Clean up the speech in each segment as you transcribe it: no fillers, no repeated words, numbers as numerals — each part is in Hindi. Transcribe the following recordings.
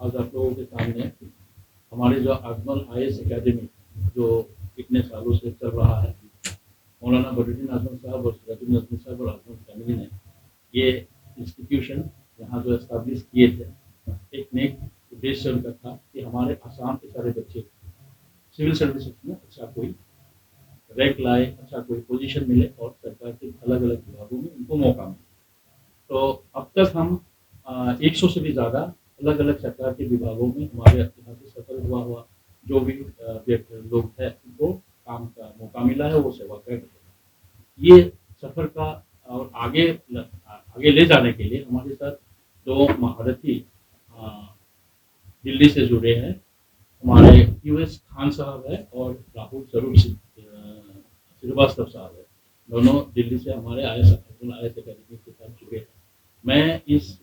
आज आप लोगों के सामने हमारे जो आजमल आईएएस एकेडमी जो इतने सालों से चल रहा है, मौलाना बदरुद्दीन आजमल साहब और सिराजुद्दीन आजमल साहब और आजमल फैमिली ने ये इंस्टीट्यूशन यहाँ जो एस्टैब्लिश किए थे, एक नेक उद्देश्य उनका था कि हमारे आसाम के सारे बच्चे सिविल सर्विसेज में अच्छा कोई रैंक लाए, अच्छा कोई पोजीशन मिले और सरकार के अलग अलग विभागों में उनको मौका मिले। तो अब तक हम 100 से भी ज़्यादा अलग अलग सरकार के विभागों में हमारे यहाँ से सफल हुआ जो भी लोग हैं उनको काम का मौका मिला है, वो सेवा कर रहे हैं। ये सफ़र का और आगे ले जाने के लिए हमारे साथ दो महारथी दिल्ली से जुड़े हैं। हमारे यूएस खान साहब है और राहुल स्वरूप श्रीवास्तव साहब है। दोनों दिल्ली से हमारे आईएएस एकेडमी के साथ जुड़े हैं। मैं इस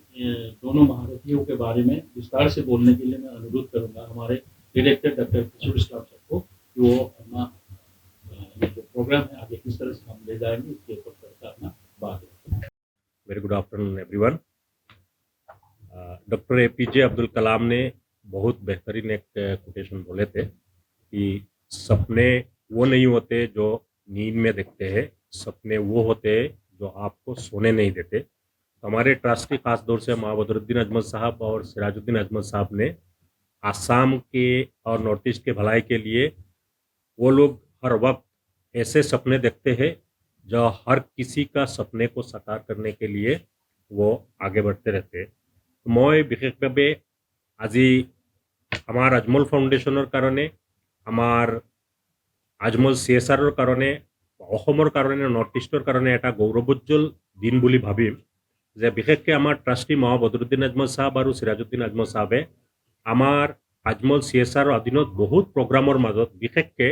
दोनों महारथियों के बारे में विस्तार से बोलने के लिए मैं अनुरोध करूंगा हमारे डायरेक्टर डॉक्टर किशोर इस्लाम साहब को कि वो अपना ये जो प्रोग्राम है आगे किस तरह से हम ले जाएंगे इसके ऊपर थोड़ा अपना बात करें। Very good afternoon everyone. Doctor APJ Abdul Kalam ने बहुत बेहतरीन एक कोटेशन बोले थे कि सपने वो नहीं होते जो नींद में देखते हैं, सपने वो होते हैं जो आपको सोने नहीं देते। तो हमारे ट्रस्टी खास तौर से माँ बदरुद्दीन अजमल साहब और सिराजुद्दीन अजमल साहब ने आसाम के और नॉर्थ ईस्ट के भलाई के लिए वो लोग हर वक्त ऐसे सपने देखते हैं जो हर किसी का सपने को साकार करने के लिए वो आगे बढ़ते रहते हैं। मैं विशेषভাৱে আজি আমার আজমল ফাউণ্ডেশ্যনৰ কাৰণে, আমাৰ আজমল CSRৰ কাৰণে, অসমৰ কাৰণে, নৰ্থ ইষ্টৰ কাৰণে এটা গৌৰৱোজ্জ্বল দিন বুলি ভাবিম যে বিশেষকৈ আমাৰ ট্ৰাষ্টি মহা বদৰুদ্দিন আজমল সাহেব আৰু সিৰাজুদ্দিন আজমল সাহেবে আমাৰ আজমল CSRৰ অধীনত বহুত প্ৰগ্ৰামৰ মাজত বিশেষকৈ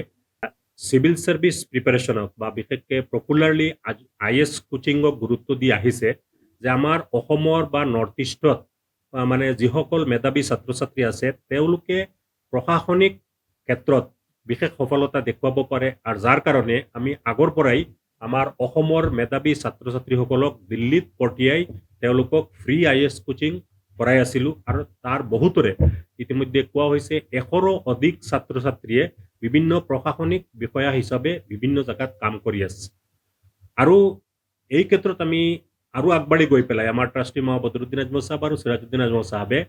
সিভিল সাৰ্ভিস প্ৰিপাৰেশ্যনক বা বিশেষকৈ পপুলাৰলি IAS কোচিঙক গুৰুত্ব দি আহিছে যে আমাৰ অসমৰ বা নৰ্থ ইষ্টত মানে যিসকল মেধাৱী ছাত্ৰ ছাত্ৰী আছে তেওঁলোকে প্ৰশাসনিক ক্ষেত্ৰত বিশেষ সফলতা দেখুৱাব পাৰে আৰু যাৰ কাৰণে আমি আগৰ পৰাই আমাৰ অসমৰ মেধাৱী ছাত্ৰ ছাত্ৰীসকলক দিল্লীত পঠিয়াই তেওঁলোকক ফ্ৰী IAS কোচিং কৰাই আছিলোঁ আৰু তাৰ বহুতৰে ইতিমধ্যে কোৱা হৈছে 100ৰো অধিক ছাত্ৰ ছাত্ৰীয়ে বিভিন্ন প্ৰশাসনিক বিষয়া হিচাপে বিভিন্ন জায়গাত কাম কৰি আছে। আৰু এই ক্ষেত্ৰত আমি আৰু আগবাঢ়ি গৈ পেলাই আমাৰ ট্ৰাষ্টি মহা বদৰুদ্দিন আজমল সাহেব আৰু সিৰাজুদ্দিন আজমল সাহেবে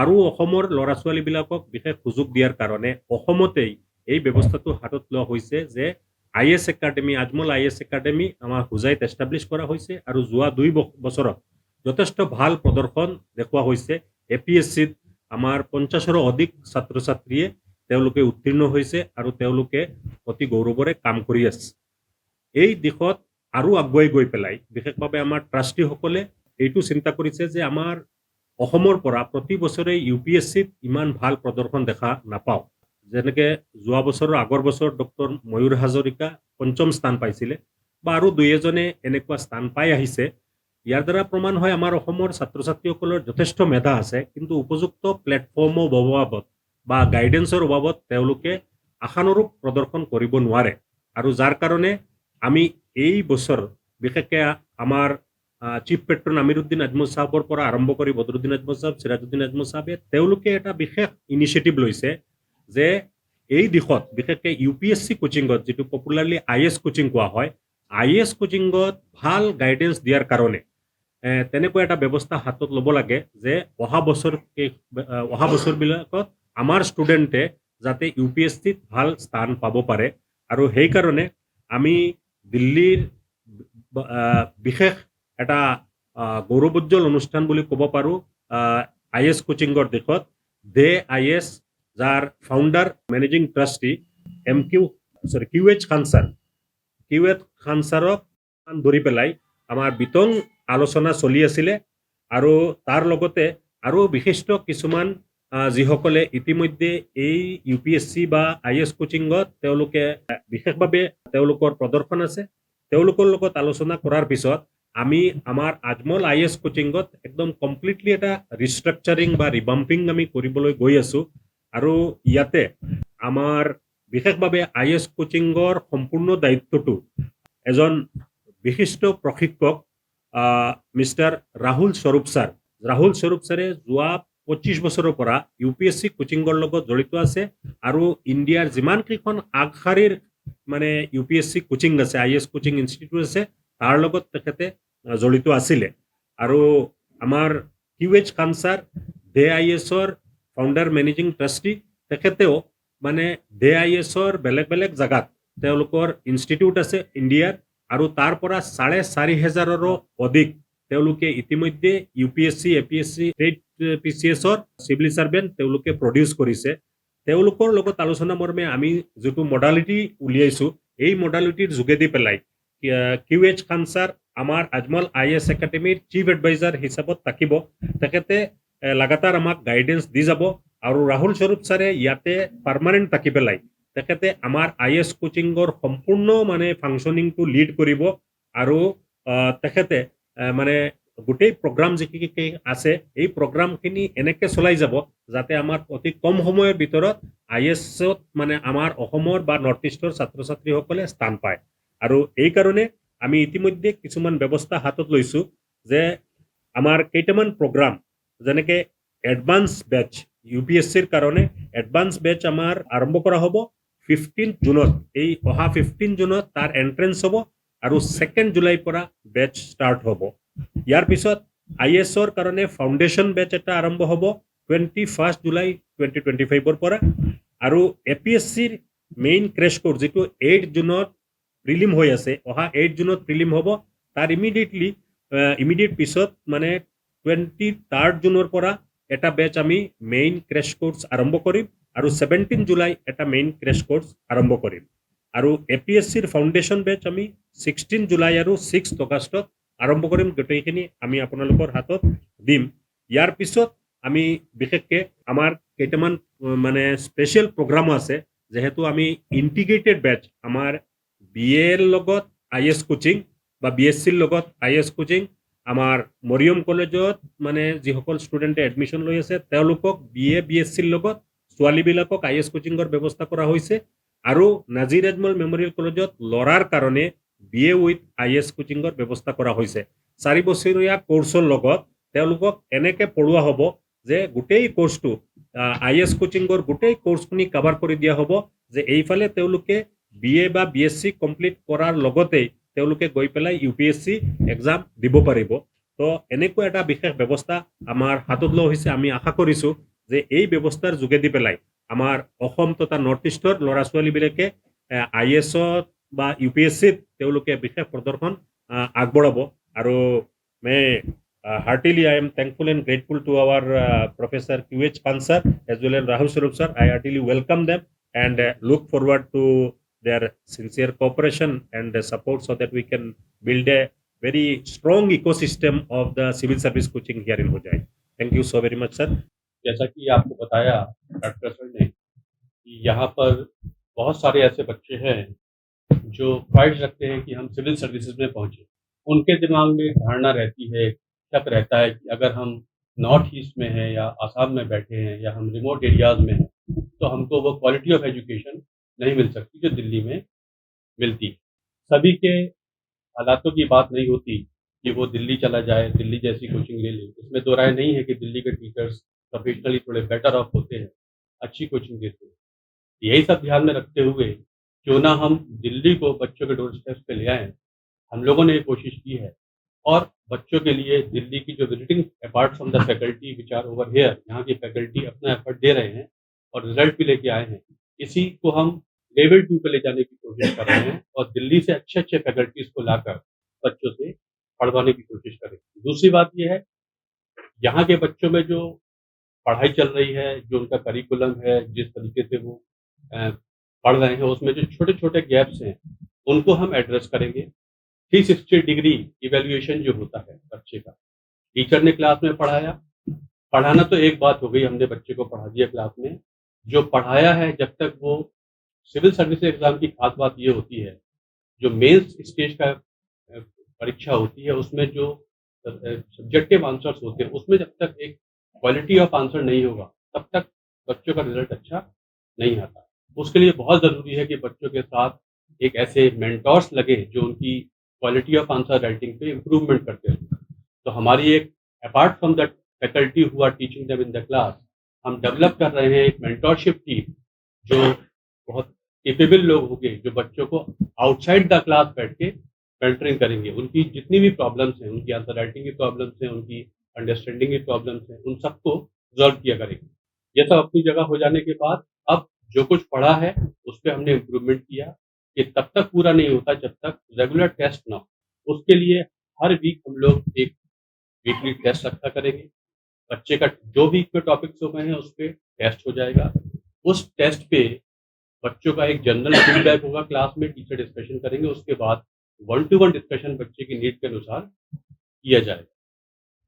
আৰু অসমৰ ল'ৰা ছোৱালীবিলাকক বিশেষ সুযোগ দিয়াৰ কাৰণে অসমতেই এই ব্যৱস্থাটো হাতত লোৱা হৈছে যে IAS academy, Ajmal IAS academy আমাৰ হোজাইত এষ্টাব্লিছ কৰা হৈছে আৰু যোৱা 2 বছৰত যথেষ্ট ভাল প্ৰদৰ্শন দেখুওৱা হৈছে। APSCত আমাৰ 50ৰো অধিক ছাত্ৰ ছাত্ৰীয়ে তেওঁলোকে উত্তীৰ্ণ হৈছে আৰু তেওঁলোকে অতি গৌৰৱৰে কাম কৰি আছে। এই দিশত আৰু আগুৱাই গৈ পেলাই বিশেষভাৱে আমাৰ ট্ৰাষ্টিসকলে এইটো চিন্তা কৰিছে যে আমাৰ অসমৰ পৰা প্ৰতি বছৰে UPSCত ইমান ভাল প্ৰদৰ্শন দেখা নাপাওঁ। যেনেকৈ যোৱা বছৰৰ আগৰ বছৰ ডক্টৰ ময়ূৰ হাজৰিকা 5ম স্থান পাইছিলে বা আৰু দুই এজনে এনেকুৱা স্থান পাই আহিছে। ইয়াৰ দ্বাৰা প্ৰমাণ হয় আমাৰ অসমৰ ছাত্ৰ ছাত্ৰীসকলৰ যথেষ্ট মেধা আছে, কিন্তু উপযুক্ত প্লেটফৰ্মৰ অভাৱত বা গাইডেন্সৰ অভাৱত তেওঁলোকে আশানুৰূপ প্ৰদৰ্শন কৰিব নোৱাৰে। আৰু যাৰ কাৰণে আমি এই বছৰ বিশেষকৈ আমাৰ চিফ পেট্ৰন আমিৰুদ্দিন আজমল সাহেবৰ পৰা আৰম্ভ কৰি বদৰুদ্দিন আজমল সাহেব, সিৰাজুদ্দিন আজমল সাহেবে তেওঁলোকে এটা বিশেষ ইনিচিয়েটিভ লৈছে যে এই দিশত বিশেষকৈ UPSC কোচিঙত, যিটো পপুলাৰলি IAS কোচিং কোৱা হয়, IAS কোচিঙত ভাল গাইডেন্স দিয়াৰ কাৰণে তেনেকুৱা এটা ব্যৱস্থা হাতত ল'ব লাগে যে অহা বছৰবিলাকত আমাৰ ষ্টুডেণ্টে যাতে UPSCত ভাল স্থান পাব পাৰে। আৰু সেইকাৰণে আমি দিল্লীৰ বিশেষ এটা গৌৰৱোজ্জ্বল অনুষ্ঠান বুলি ক'ব পাৰোঁ IAS কোচিঙৰ দিশত দে IAS, যাৰ ফাউণ্ডাৰ মেনেজিং ট্ৰাষ্টি QH খান ছাৰক ধৰি পেলাই আমাৰ বিতং আলোচনা চলি আছিলে। আৰু তাৰ লগতে আৰু বিশিষ্ট কিছুমান যিসকলে ইতিমধ্যে এই UPSC বা IAS কোচিঙত তেওঁলোকে বিশেষভাৱে তেওঁলোকৰ প্ৰদৰ্শন আছে, তেওঁলোকৰ লগত আলোচনা কৰাৰ পিছত আমি আমাৰ আজমল IAS কোচিঙত একদম কমপ্লিটলি এটা ৰিষ্ট্ৰাকচাৰিং বা ৰিভাম্পিং আমি কৰিবলৈ গৈ আছোঁ। আৰু ইয়াতে আমাৰ বিশেষভাৱে IAS কোচিঙৰ সম্পূৰ্ণ দায়িত্বটো এজন বিশিষ্ট প্ৰশিক্ষক মিষ্টাৰ ৰাহুল স্বৰূপ ছাৰে যোৱা 25 বছৰৰ পৰা UPSC কোচিঙৰ লগত জড়িত আছে আৰু ইণ্ডিয়াৰ যিমানকেইখন আগশাৰীৰ মানে UPSC কোচিং আছে, IAS কোচিং ইনষ্টিটিউট আছে, তাৰ লগত তেখেতে জড়িত আছিলে। আৰু আমাৰ QH খান ছাৰ DIS-ৰ ফাউণ্ডাৰ মেনেজিং ট্ৰাষ্টি, তেখেতেও মানে DIS-ৰ বেলেগ বেলেগ জাগাত তেওঁলোকৰ ইনষ্টিটিউট আছে ইণ্ডিয়াৰ, আৰু তাৰ পৰা 4,500ৰো অধিক তেওঁলোকে ইতিমধ্যে UPSC, APSC, ষ্টেট PCS-ৰ চিভিল চাৰ্ভেণ্ট তেওঁলোকে প্ৰডিউচ কৰিছে। তেওঁলোকৰ লগত আলোচনা মৰ্মে আমি যিটো মডালিটি উলিয়াইছোঁ, এই মডালিটিৰ যোগেদি পেলাই QH খান ছাৰ আমাৰ আজমল IAS একাডেমীৰ চিফ এডভাইজাৰ হিচাপত থাকিব। তেখেতে লাগাতাৰ আমাক গাইডেন্স দি যাব, আৰু ৰাহুল স্বৰূপ ছাৰে ইয়াতে পাৰ্মানেণ্ট থাকি পেলাই তেখেতে আমাৰ IAS কোচিঙৰ সম্পূৰ্ণ মানে ফাংচনিংটো লিড কৰিব, আৰু তেখেতে মানে গোটেই প্ৰগ্ৰাম যিখিনি আছে এই প্ৰগ্ৰামখিনি এনেকৈ চলাই যাব যাতে আমাৰ অতি কম সময়ৰ ভিতৰত IAS-ত মানে আমাৰ অসমৰ বা নৰ্থ ইষ্টৰ ছাত্ৰ ছাত্ৰীসকলে স্থান পায়। আৰু এই কাৰণে আমি ইতিমধ্যে কিছুমান ব্যৱস্থা হাতত লৈছোঁ যে আমাৰ কেইটামান প্ৰগ্ৰাম যেনেকৈ এডভান্স বেচ UPSC-ৰ কাৰণে এডভান্স বেচ আমাৰ আৰম্ভ কৰা হ'ব 15 জুনত। এই অহা 15 জুনত তাৰ এণ্ট্ৰেঞ্চ হ'ব, আৰু 2 জুলাইৰ পৰা বেচ ষ্টাৰ্ট হ'ব। ইয়াৰ পিছত IAS-ৰ কাৰণে ফাউণ্ডেশ্যন বেচ এটা আৰম্ভ হ'ব 21 জুলাই 2025-ৰ পৰা, আৰু APSC-ৰ মেইন ক্ৰেছ কোৰ্ছ যিটো 8 জুনত প্ৰিলিম হৈ আছে, অহা 8 জুনত প্ৰিলিম হ'ব, তাৰ ইমিডিয়েট পিছত মানে 23 জুনৰ পৰা এটা বেচ আমি মেইন ক্ৰেছ কোৰ্ছ আৰম্ভ কৰিম, আৰু 17 জুলাই এটা মেইন ক্ৰেছ কোৰ্ছ আৰম্ভ কৰিম। আৰু APSC-ৰ ফাউণ্ডেশ্যন বেচ আমি 16 জুলাই আৰু 6 আগষ্টত আৰম্ভ কৰিম। গোটেইখিনি আমি আপোনালোকৰ হাতত দিম। ইয়াৰ পিছত আমি বিশেষকৈ আমাৰ কেইটামান মানে স্পেচিয়েল প্ৰগ্ৰামো আছে, যেহেতু আমি ইণ্টিগ্ৰেটেড বেচ আমাৰ BA-ৰ লগত IAS কোচিং বা BSc-ৰ লগত IAS কোচিং, আমাৰ মৰিয়ম কলেজত মানে যিসকল ষ্টুডেণ্টে এডমিশ্যন লৈ আছে তেওঁলোকক BA BSc-ৰ লগত ছোৱালীবিলাকক IAS কোচিঙৰ ব্যৱস্থা কৰা হৈছে, আৰু নাজিৰ আজমল মেমৰিয়েল কলেজত ল'ৰাৰ কাৰণে BA উইথ IAS কোচিঙৰ ব্যৱস্থা কৰা হৈছে। 4 বছৰীয়া কোৰ্ছৰ লগত তেওঁলোকক এনেকৈ পঢ়োৱা হ'ব যে গোটেই কোৰ্ছটো IAS কোচিঙৰ গোটেই কোৰ্ছখিনি কভাৰ কৰি দিয়া হ'ব, যে এইফালে তেওঁলোকে BA বা BSc কমপ্লিট কৰাৰ লগতেই তেওঁলোকে গৈ পেলাই UPSC এক্সাম দিব পাৰিব। তো এনেকুৱা এটা বিশেষ ব্যৱস্থা আমাৰ হাতত লোৱা হৈছে। আমি আশা কৰিছোঁ যে এই ব্যৱস্থাৰ যোগেদি পেলাই আমাৰ অসম তথা নৰ্থ ইষ্টৰ ল'ৰা ছোৱালীবিলাকে IAS-ত বা UPSC-ত তেওঁলোকে বিশেষ প্ৰদৰ্শন আগবঢ়াব। আৰু heartily I am thankful and grateful to our Professor QH Khan sir as well as Rahul Swarup sir. I heartily welcome them and look forward to their sincere cooperation and support so that we can build a very strong ecosystem of the civil service coaching here in Hojai. Thank you so very much, sir. जैसा कि आपको बताया डॉक्टर सर ने कि यहाँ पर बहुत सारे ऐसे बच्चे हैं जो ख्वाहिश रखते हैं कि हम सिविल सर्विसेज में पहुँचे। उनके दिमाग में धारणा रहती है, शक रहता है कि अगर हम नॉर्थ ईस्ट में हैं या आसाम में बैठे हैं या हम रिमोट एरियाज़ में हैं, तो हमको वो क्वालिटी ऑफ एजुकेशन नहीं मिल सकती जो दिल्ली में मिलती। सभी के हालातों की बात नहीं होती कि वो दिल्ली चला जाए, दिल्ली जैसी कोचिंग ले ले। इसमें दो राय नहीं है कि दिल्ली के टीचर्स प्रोफेशनली थोड़े बेटर ऑफ होते हैं, अच्छी कोचिंग देते हैं। यही सब ध्यान में रखते हुए क्यों ना हम दिल्ली को बच्चों के डोर स्टेप्स पे ले आएँ। हम लोगों ने ये कोशिश की है, और बच्चों के लिए दिल्ली की जो visiting apart from the faculty which are over here, यहाँ की फैकल्टी अपना एफर्ट दे रहे हैं और रिजल्ट भी लेके आए हैं। इसी को हम लेवल 2 पे ले जाने की कोशिश कर रहे हैं, और दिल्ली से अच्छे-अच्छे फैकल्टीज़ को लाकर बच्चों से पढ़वाने की कोशिश करें। दूसरी बात ये है, यहाँ के बच्चों में जो पढ़ाई चल रही है, जो उनका करिकुलम है, जिस तरीके से वो पढ़ रहे हैं, उसमें जो छोटे-छोटे गैप्स हैं, उनको हम एड्रेस करेंगे। 360 डिग्री इवैल्यूएशन जो होता है बच्चे का, टीचर ने क्लास में पढ़ाया, पढ़ाना तो एक बात हो गई, हमने बच्चे को पढ़ा दिया क्लास में। जो पढ़ाया है, जब तक वो सिविल सर्विस एग्ज़ाम की खास बात ये होती है, जो मेंस स्टेज का परीक्षा होती है, उसमें जो सब्जेक्टिव आंसर्स होते हैं, उसमें जब तक एक क्वालिटी ऑफ आंसर नहीं होगा, तब तक बच्चों का रिजल्ट अच्छा नहीं आता। उसके लिए बहुत ज़रूरी है कि बच्चों के साथ एक ऐसे मेंटर्स लगे जो उनकी क्वालिटी ऑफ आंसर राइटिंग पे इम्प्रूवमेंट करते रहें। तो हमारी एक apart from that faculty who are teaching them in the class, हम डेवलप कर रहे हैं एक मेंटरशिप टीम जो बहुत केपेबल लोग होंगे, जो बच्चों को आउटसाइड द क्लास बैठ के मेंटरिंग करेंगे। उनकी जितनी भी प्रॉब्लम्स हैं, उनकी आंसर राइटिंग की प्रॉब्लम्स हैं, उनकी अंडरस्टैंडिंग की प्रॉब्लम्स हैं, उन सबको सॉल्व किया करेंगे। ये सब अपनी जगह हो जाने के बाद अब जो कुछ पढ़ा है उस पे हमने इम्प्रूवमेंट किया। ये तब तक पूरा नहीं होता जब तक रेगुलर टेस्ट ना हो। उसके लिए हर वीक हम लोग एक वीकली टेस्ट रखा करेंगे। बच्चे का जो वीक में टॉपिक्स हो गए हैं उस पे टेस्ट हो जाएगा। उस टेस्ट पे बच्चों का एक जनरल फीडबैक होगा, क्लास में टीचर डिस्कशन करेंगे, उसके बाद 1 to 1 डिस्कशन बच्चे की नीड के अनुसार किया जाएगा।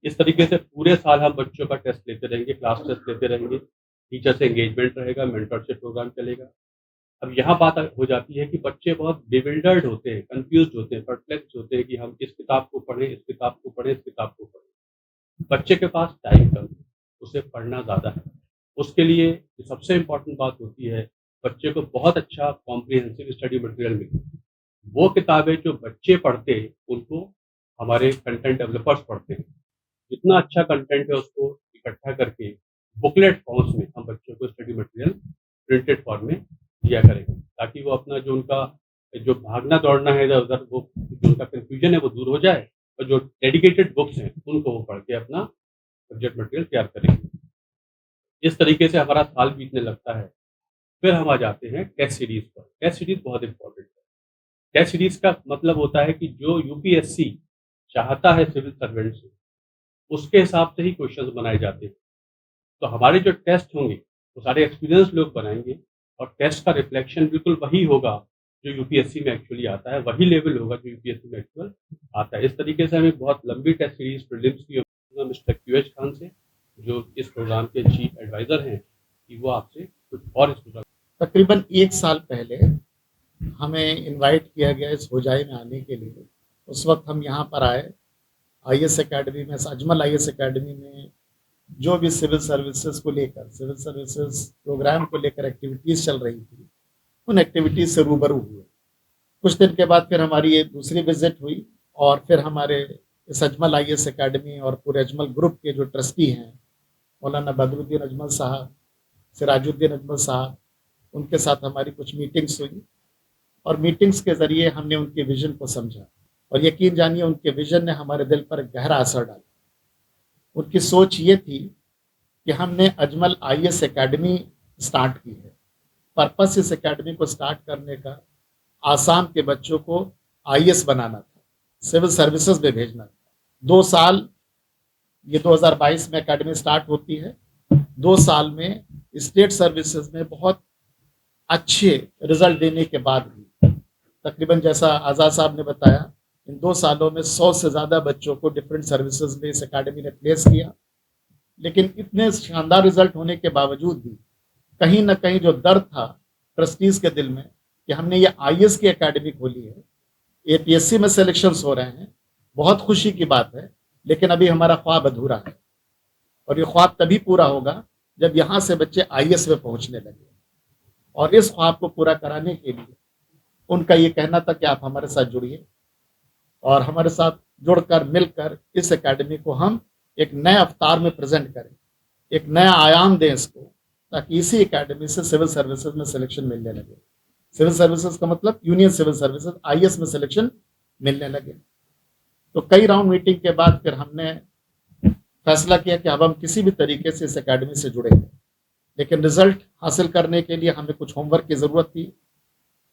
इस तरीके से पूरे साल हम बच्चों का टेस्ट लेते रहेंगे, क्लास टेस्ट लेते रहेंगे, टीचर से एंगेजमेंट रहेगा, मेंटरशिप प्रोग्राम चलेगा। अब यहाँ बात हो जाती है कि बच्चे बहुत बिविल्डर्ड होते हैं, कन्फ्यूज़्ड होते हैं, परप्लेक्स्ड होते हैं कि हम इस किताब को पढ़ें, इस किताब को पढ़ें, इस किताब को पढ़ें। बच्चे के पास टाइम कम है, उसे पढ़ना ज़्यादा है। उसके लिए जो सबसे इम्पोर्टेंट बात होती है, बच्चे को बहुत अच्छा कॉम्प्रिहेंसिव स्टडी मटेरियल मिले। वो किताबें जो बच्चे पढ़ते हैं, उनको हमारे कंटेंट डेवलपर्स पढ़ते हैं। जितना अच्छा कंटेंट है उसको इकट्ठा करके बुकलेट फॉर्म्स में हम बच्चों को स्टडी मटेरियल प्रिंटेड फॉर्म में दिया करेंगे, ताकि वो अपना जो उनका जो भागना दौड़ना है इधर उधर, वो जो उनका कन्फ्यूजन है वो दूर हो जाए, और जो डेडिकेटेड बुक्स हैं उनको वो पढ़ के अपना सब्जेक्ट मटेरियल तैयार करेंगे। इस तरीके से हमारा साल बीतने लगता है। फिर हम आ जाते हैं टेस्ट सीरीज पर। टेस्ट सीरीज बहुत इंपॉर्टेंट है। टेस्ट सीरीज का मतलब होता है कि जो यूपीएससी चाहता है सिविल सर्वेंट से, उसके हिसाब से ही क्वेश्चंस बनाए जाते हैं। तो हमारे जो टेस्ट होंगे वो सारे एक्सपीरियंस लोग बनाएंगे, और टेस्ट का रिफ्लेक्शन बिल्कुल वही होगा जो यूपीएससी में एक्चुअली आता है, वही लेवल होगा जो यूपीएससी में एक्चुअल आता है। इस तरीके से हमें बहुत लंबी टेस्ट सीरीज प्रीलिम्स की मिस्टर QH खान से, जो इस प्रोग्राम के चीफ एडवाइजर हैं, कि वो आपसे कुछ और इस प्रोग्राम। तकरीबन 1 साल पहले हमें इनवाइट किया गया इस होजाई में आने के लिए। उस वक्त हम यहाँ पर आए IAS एकेडमी में, अजमल IAS एकेडमी में जो भी सिविल सर्विसेज को लेकर, सिविल सर्विसेज प्रोग्राम को लेकर एक्टिविटीज़ चल रही थी, उन एक्टिविटीज़ से रूबरू हुए। कुछ दिन के बाद फिर हमारी ये दूसरी विजिट हुई, और फिर हमारे इस अजमल IAS एकेडमी और पूरे अजमल ग्रुप के जो ट्रस्टी हैं, मौलाना बदरुद्दीन अजमल साहब, सिराजुद्दीन अजमल साहब, उनके साथ हमारी कुछ मीटिंग्स हुई, और मीटिंग्स के ज़रिए हमने उनके विज़न को समझा, और यकीन जानिए उनके विज़न ने हमारे दिल पर गहरा असर डाला। उनकी सोच ये थी कि हमने अजमल IAS एकेडमी स्टार्ट की है। पर्पस इस एकेडमी को स्टार्ट करने का आसाम के बच्चों को IAS बनाना था, सिविल सर्विसेज में भेजना था। 2 साल, ये 2022 में एकेडमी स्टार्ट होती है। 2 साल में स्टेट सर्विसेज में बहुत अच्छे रिजल्ट देने के बाद भी, तकरीबन जैसा आज़ाद साहब ने बताया, इन 2 सालों में 100 से ज़्यादा बच्चों को डिफरेंट सर्विसेज में इस एकेडमी ने प्लेस किया। लेकिन इतने शानदार रिजल्ट होने के बावजूद भी कहीं ना कहीं जो दर्द था ट्रस्टीज़ के दिल में कि हमने ये IAS की एकेडमी खोली है, APSC में सिलेक्शंस हो रहे हैं, बहुत खुशी की बात है, लेकिन अभी हमारा ख्वाब अधूरा है, और ये ख्वाब तभी पूरा होगा जब यहाँ से बच्चे IAS में पहुँचने लगे। और इस ख्वाब को पूरा कराने के लिए उनका ये कहना था कि आप हमारे साथ जुड़िए, और हमारे साथ जुड़कर मिलकर इस एकेडमी को हम एक नए अवतार में प्रेजेंट करें, एक नया आयाम दें इसको, ताकि इसी एकेडमी से सिविल सर्विसेज में सिलेक्शन मिलने लगे। सिविल सर्विसेज का मतलब यूनियन सिविल सर्विसेज, IAS में सिलेक्शन मिलने लगे। तो कई राउंड मीटिंग के बाद फिर हमने फैसला किया कि अब हम किसी भी तरीके से इस एकेडमी से जुड़ेंगे, लेकिन रिजल्ट हासिल करने के लिए हमें कुछ होमवर्क की ज़रूरत थी।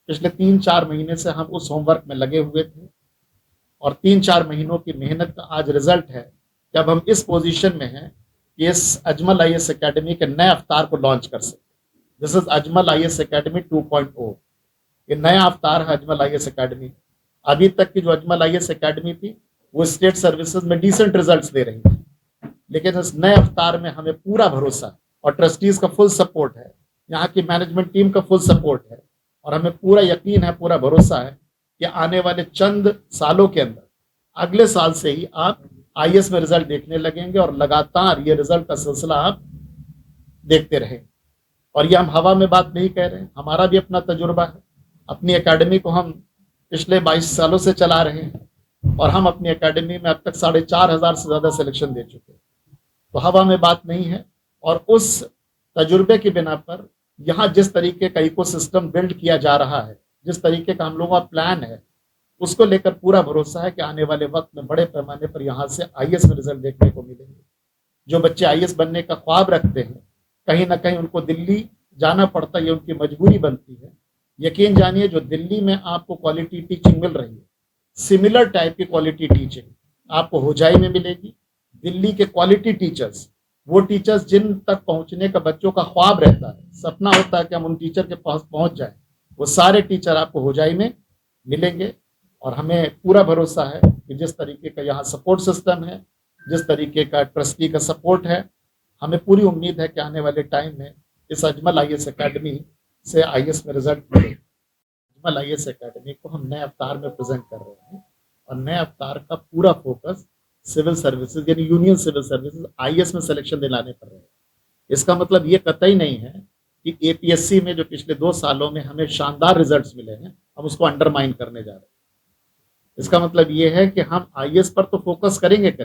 पिछले 3-4 महीने से हम उस होमवर्क में लगे हुए थे, और 3-4 महीनों की मेहनत का आज रिजल्ट है कि अब हम इस पोजीशन में हैं कि इस अजमल IAS एकेडमी के नए अवतार को लॉन्च कर सकें। This is Ajmal IAS academy 2.0। ये नया अवतार है अजमल IAS एकेडमी। अभी तक की जो अजमल IAS एकेडमी थी वो स्टेट सर्विसेज में डिसेंट रिजल्ट्स दे रही थी, लेकिन इस नए अवतार में हमें पूरा भरोसा है, और ट्रस्टीज़ का फुल सपोर्ट है, यहाँ की मैनेजमेंट टीम का फुल सपोर्ट है, और हमें पूरा यकीन है, पूरा भरोसा है कि आने वाले चंद सालों के अंदर, अगले साल से ही आप IAS में रिजल्ट देखने लगेंगे, और लगातार ये रिजल्ट का सिलसिला आप देखते रहेंगे। और ये हम हवा में बात नहीं कह रहे हैं, हमारा भी अपना तजुर्बा है। अपनी एकेडमी को हम पिछले 22 सालों से चला रहे हैं, और हम अपनी एकेडमी में अब तक 4,500 से ज़्यादा सिलेक्शन दे चुके हैं। तो हवा में बात नहीं है। और उस तजुर्बे की बिना पर यहाँ जिस तरीके का इकोसिस्टम बिल्ड किया जा रहा है, जिस तरीके का हम लोगों का प्लान है, उसको लेकर पूरा भरोसा है कि आने वाले वक्त में बड़े पैमाने पर यहाँ से आईएएस में रिजल्ट देखने को मिलेंगे। जो बच्चे आईएएस बनने का ख्वाब रखते हैं, कहीं ना कहीं उनको दिल्ली जाना पड़ता है, ये उनकी मजबूरी बनती है। यकीन जानिए, जो दिल्ली में आपको क्वालिटी टीचिंग मिल रही है, सिमिलर टाइप की क्वालिटी टीचिंग आपको होजाई में मिलेगी। दिल्ली के क्वालिटी टीचर्स, वो टीचर्स जिन तक पहुंचने का बच्चों का ख्वाब रहता है, सपना होता है कि हम उन टीचर के पास पहुंच जाएं, वो सारे टीचर आपको होजाई में मिलेंगे। और हमें पूरा भरोसा है कि जिस तरीके का यहाँ सपोर्ट सिस्टम है, जिस तरीके का ट्रस्टी का सपोर्ट है, हमें पूरी उम्मीद है कि आने वाले टाइम में इस अजमल आईएएस एकेडमी से आईएएस में रिजल्ट मिले। अजमल आईएएस एकेडमी को हम नए अवतार में प्रेजेंट कर रहे हैं और नए अवतार का पूरा फोकस सिविल सर्विसेज यानी यूनियन सिविल सर्विसेज आईएएस में सिलेक्शन दिलाने पर रहे हैं। इसका मतलब ये कतई नहीं है कि एपीएससी में जो पिछले 2 सालों में हमें शानदार रिजल्ट्स मिले हैं, हम उसको अंडरमाइन करने जा रहे हैं। इसका मतलब ये है कि हम आईएएस पर तो फोकस करेंगे,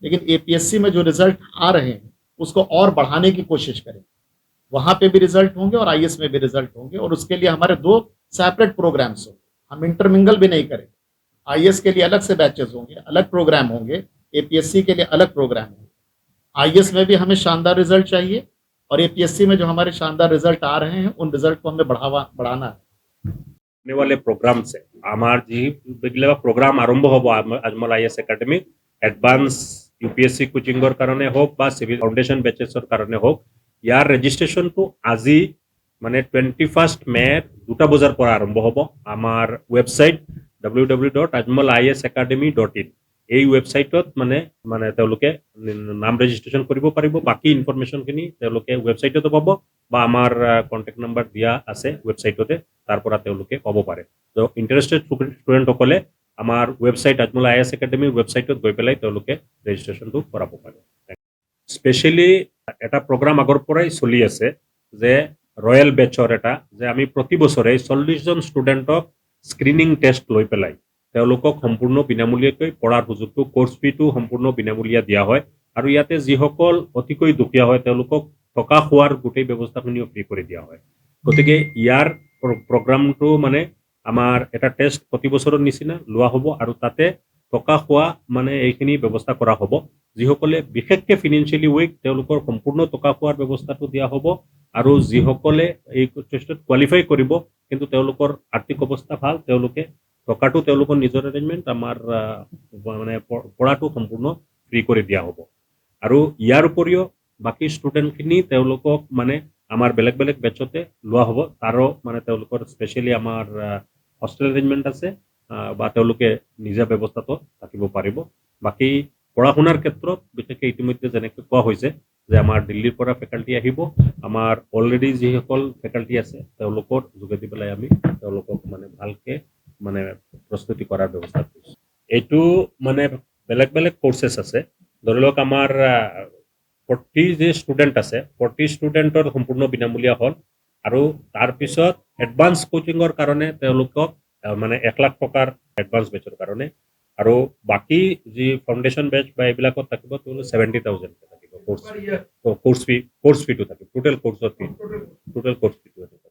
लेकिन एपीएससी में जो रिजल्ट आ रहे हैं उसको और बढ़ाने की कोशिश करेंगे। वहां पे भी रिजल्ट होंगे और आईएएस में भी रिजल्ट होंगे, और उसके लिए हमारे 2 सेपरेट प्रोग्राम्स होंगे। हम इंटरमिंगल भी नहीं करेंगे। आईएएस के लिए अलग से बैचेस होंगे, अलग प्रोग्राम होंगे, एपीएससी के लिए अलग प्रोग्राम होंगे। आईएएस में भी हमें शानदार रिजल्ट चाहिए, और एपीएससी में जो हमारे शानदार रिजल्ट आ रहे हैं, उन रिजल्ट को हमें बढ़ाना है। आने वाले प्रोग्राम से आमार जी बेगले प्रोग्राम आरम्भ हब Ajmal IAS academy advance UPSC कोचिंगर कारणे होक बा सिविल फाउंडेशन बेचेसर कारणे होक यार रेजिस्ट्रेशन तो আজি माने 21 मे 2টা বজাৰ পৰা আৰম্ভ হ'ব। আমাৰ ৱেবছাইট www.ajmaliesacademy.in এই ৱেবছাইটত মানে তেওঁলোকে নাম ৰেজিষ্ট্ৰেশ্যন কৰিব পাৰিব। বাকি ইনফৰমেশ্যনখিনি তেওঁলোকে ৱেবছাইটতে পাব বা আমাৰ কন্টেক্ট নাম্বাৰ দিয়া আছে ৱেবছাইটতে, তাৰ পৰা তেওঁলোকে পাব পাৰে। তো ইন্টাৰেষ্টেড ষ্টুডেণ্টসকলে আমাৰ ৱেবছাইট আজমল আইএএছ একাডেমীৰ ৱেবছাইটত গৈ পেলাই তেওঁলোকে ৰেজিষ্ট্ৰেশ্যনটো কৰাব পাৰে। স্পেচিয়েলি এটা প্ৰগ্ৰাম আগৰ পৰাই চলি আছে যে ৰয়েল বেচৰ এটা যে আমি প্ৰতি বছৰে 40 জন ষ্টুডেণ্টক স্ক্ৰিনিং টেষ্ট লৈ পেলাই তেওঁলোকক সম্পূৰ্ণ বিনামূলীয়াকৈ পঢ়াৰ সুযোগটো কোৰ্ছ ফিটো সম্পূৰ্ণ বিনামূলীয়া দিয়া হয়। আৰু ইয়াতে যিসকল অতিকৈ দুখীয়া হয় তেওঁলোকক থকা খোৱাৰ গোটেই ব্যৱস্থাখিনিও ফ্ৰী কৰি দিয়া হয়। গতিকে ইয়াৰ প্ৰগ্ৰামটো মানে আমাৰ এটা টেষ্ট প্ৰতি বছৰৰ নিচিনা লোৱা হ'ব, আৰু তাতে থকা খোৱা মানে এইখিনি ব্যৱস্থা কৰা হ'ব। যিসকলে বিশেষকৈ ফিনান্সিয়েলি উইক তেওঁলোকৰ সম্পূৰ্ণ থকা খোৱাৰ ব্যৱস্থাটো দিয়া হ'ব, আৰু যিসকলে এই টেষ্টত কোৱালিফাই কৰিব কিন্তু তেওঁলোকৰ আৰ্থিক অৱস্থা ভাল, তেওঁলোকে টকাটো তেওঁলোকৰ নিজৰ এৰেঞ্জমেণ্ট আমাৰ মানে পঢ়াটো সম্পূৰ্ণ ফ্ৰী কৰি দিয়া হ'ব। আৰু ইয়াৰ উপৰিও বাকী ষ্টুডেণ্টখিনি তেওঁলোকক মানে আমাৰ বেলেগ বেলেগ বেচতে লোৱা হ'ব। তাৰো মানে তেওঁলোকৰ স্পেচিয়েলি আমাৰ হোষ্টেল এৰেঞ্জমেণ্ট আছে বা তেওঁলোকে নিজা ব্যৱস্থাটো থাকিব পাৰিব। বাকী পঢ়া শুনাৰ ক্ষেত্ৰত বিশেষকৈ ইতিমধ্যে যেনেকৈ কোৱা হৈছে যে আমাৰ দিল্লীৰ পৰা ফেকাল্টি আহিব, আমাৰ অলৰেডি যিসকল ফেকাল্টি আছে তেওঁলোকৰ যোগেদি পেলাই আমি তেওঁলোকক মানে ভালকৈ মানে প্ৰস্তুতি কৰাৰ ব্যৱস্থা কৰিছোঁ। এইটো মানে বেলেগ বেলেগ কোৰ্চেছ আছে। ধৰি লওক আমাৰ 40 যে ষ্টুডেণ্ট আছে 40 ষ্টুডেণ্টৰ সম্পূৰ্ণ বিনামূলীয়া হ'ল, আৰু তাৰপিছত এডভান্স কোচিঙৰ কাৰণে তেওঁলোকক মানে 1 লাখ টকাৰ এডভান্স বেচৰ কাৰণে, আৰু বাকি যি ফাউণ্ডেশ্যন বেচ বা এইবিলাকত থাকিব তেওঁলোক 70,000 থাকিব কোৰ্ছ ফিটো থাকিব, টোটেল কোৰ্ছৰ ফি টোটেল কোৰ্ছ ফিটো থাকিব।